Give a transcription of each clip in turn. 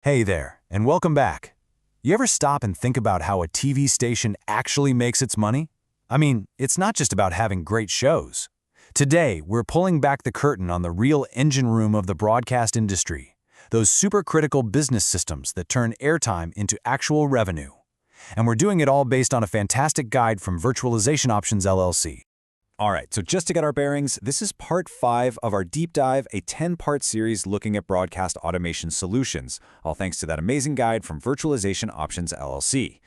Hey there, and welcome back. You ever stop and think about how a TV station actually makes its money? I mean, it's not just about having great shows. Today, we're pulling back the curtain on the real engine room of the broadcast industry, those supercritical business systems that turn airtime into actual revenue. And we're doing it all based on a fantastic guide from Virtualization Options LLC. All right, so just to get our bearings, this is part 5 of our deep dive, a 10-part series looking at broadcast automation solutions, all thanks to that amazing guide from Virtualization Options LLC.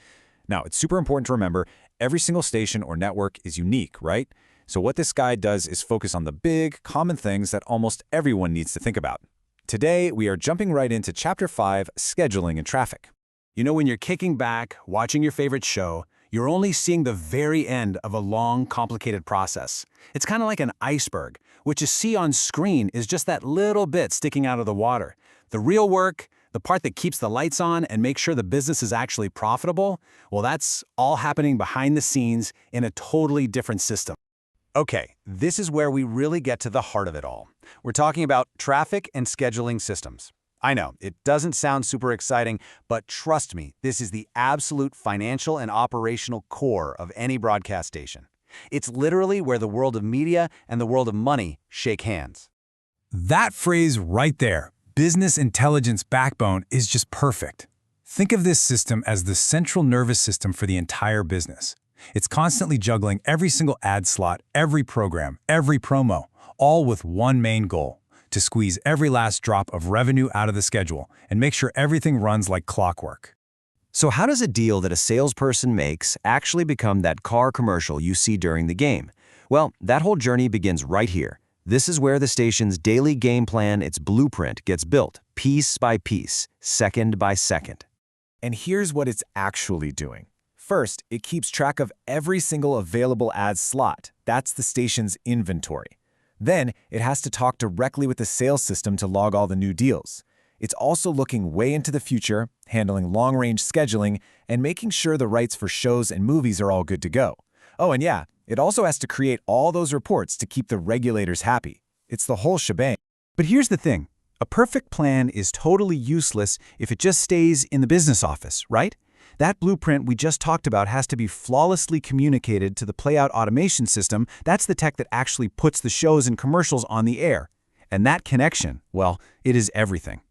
Now, it's super important to remember, every single station or network is unique, right? So what this guide does is focus on the big, common things that almost everyone needs to think about. Today, we are jumping right into Chapter 5, Scheduling and Traffic. You know, when you're kicking back, watching your favorite show, you're only seeing the very end of a long, complicated process. It's kind of like an iceberg. What you see on screen is just that little bit sticking out of the water. The real work, the part that keeps the lights on and makes sure the business is actually profitable, well, that's all happening behind the scenes in a totally different system. Okay, this is where we really get to the heart of it all. We're talking about traffic and scheduling systems. I know, it doesn't sound super exciting, but trust me, this is the absolute financial and operational core of any broadcast station. It's literally where the world of media and the world of money shake hands. That phrase right there, business intelligence backbone, is just perfect. Think of this system as the central nervous system for the entire business. It's constantly juggling every single ad slot, every program, every promo, all with one main goal: to squeeze every last drop of revenue out of the schedule and make sure everything runs like clockwork. So how does a deal that a salesperson makes actually become that car commercial you see during the game? Well, that whole journey begins right here. This is where the station's daily game plan, its blueprint, gets built, piece by piece, second by second. And here's what it's actually doing. First, it keeps track of every single available ad slot. That's the station's inventory. Then, it has to talk directly with the sales system to log all the new deals. It's also looking way into the future, handling long-range scheduling, and making sure the rights for shows and movies are all good to go. Oh, and yeah, it also has to create all those reports to keep the regulators happy. It's the whole shebang. But here's the thing. A perfect plan is totally useless if it just stays in the business office, right? That blueprint we just talked about has to be flawlessly communicated to the playout automation system. That's the tech that actually puts the shows and commercials on the air. And that connection, well, it is everything.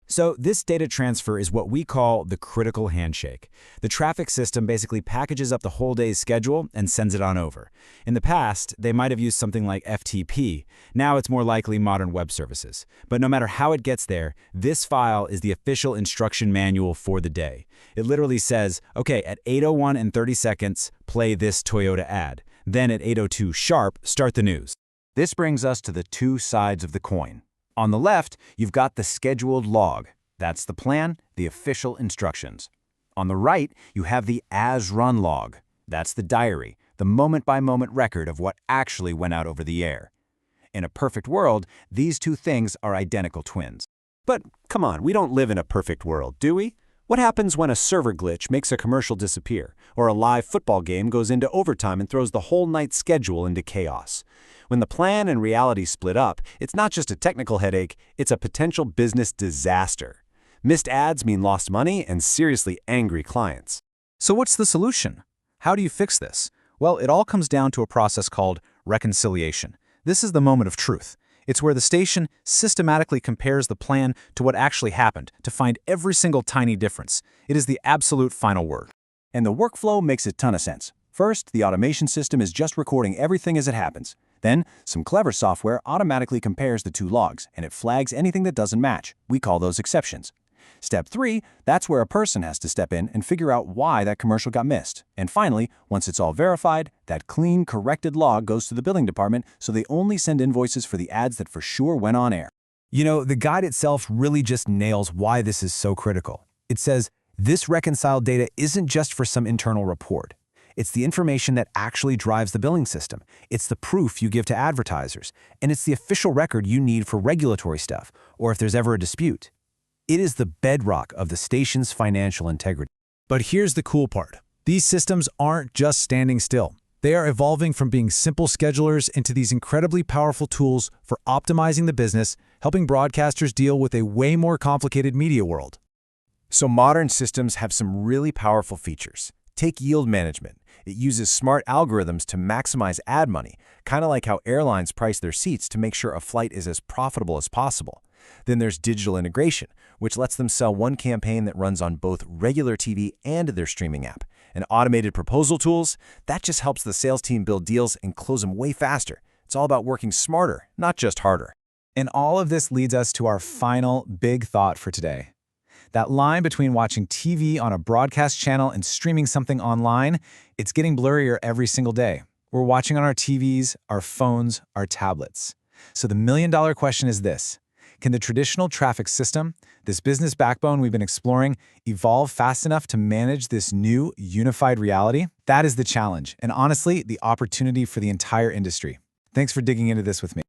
So this data transfer is what we call the critical handshake. The traffic system basically packages up the whole day's schedule and sends it on over. In the past, they might have used something like FTP. Now it's more likely modern web services. But no matter how it gets there, this file is the official instruction manual for the day. It literally says, okay, at 8:01 and 30 seconds, play this Toyota ad. Then at 8:02 sharp, start the news. This brings us to the two sides of the coin. On the left, you've got the scheduled log. That's the plan, the official instructions. On the right, you have the as-run log. That's the diary, the moment-by-moment record of what actually went out over the air. In a perfect world, these two things are identical twins. But come on, we don't live in a perfect world, do we? What happens when a server glitch makes a commercial disappear, or a live football game goes into overtime and throws the whole night's schedule into chaos? When the plan and reality split up, it's not just a technical headache, it's a potential business disaster. Missed ads mean lost money and seriously angry clients. So what's the solution? How do you fix this? Well, it all comes down to a process called reconciliation. This is the moment of truth. It's where the station systematically compares the plan to what actually happened to find every single tiny difference. It is the absolute final word. And the workflow makes a ton of sense. First, the automation system is just recording everything as it happens. Then, some clever software automatically compares the two logs, and it flags anything that doesn't match. We call those exceptions. Step 3, that's where a person has to step in and figure out why that commercial got missed. And finally, once it's all verified, that clean, corrected log goes to the billing department, so they only send invoices for the ads that for sure went on air. You know, the guide itself really just nails why this is so critical. It says, this reconciled data isn't just for some internal report. It's the information that actually drives the billing system. It's the proof you give to advertisers. And it's the official record you need for regulatory stuff, or if there's ever a dispute. It is the bedrock of the station's financial integrity. But here's the cool part. These systems aren't just standing still. They are evolving from being simple schedulers into these incredibly powerful tools for optimizing the business, helping broadcasters deal with a way more complicated media world. So modern systems have some really powerful features. Take yield management. It uses smart algorithms to maximize ad money, kind of like how airlines price their seats to make sure a flight is as profitable as possible. Then there's digital integration, which lets them sell one campaign that runs on both regular TV and their streaming app. And automated proposal tools, that just helps the sales team build deals and close them way faster. It's all about working smarter, not just harder. And all of this leads us to our final big thought for today. That line between watching TV on a broadcast channel and streaming something online, it's getting blurrier every single day. We're watching on our TVs, our phones, our tablets. So the million-dollar question is this: can the traditional traffic system, this business backbone we've been exploring, evolve fast enough to manage this new, unified reality? That is the challenge, and honestly, the opportunity for the entire industry. Thanks for digging into this with me.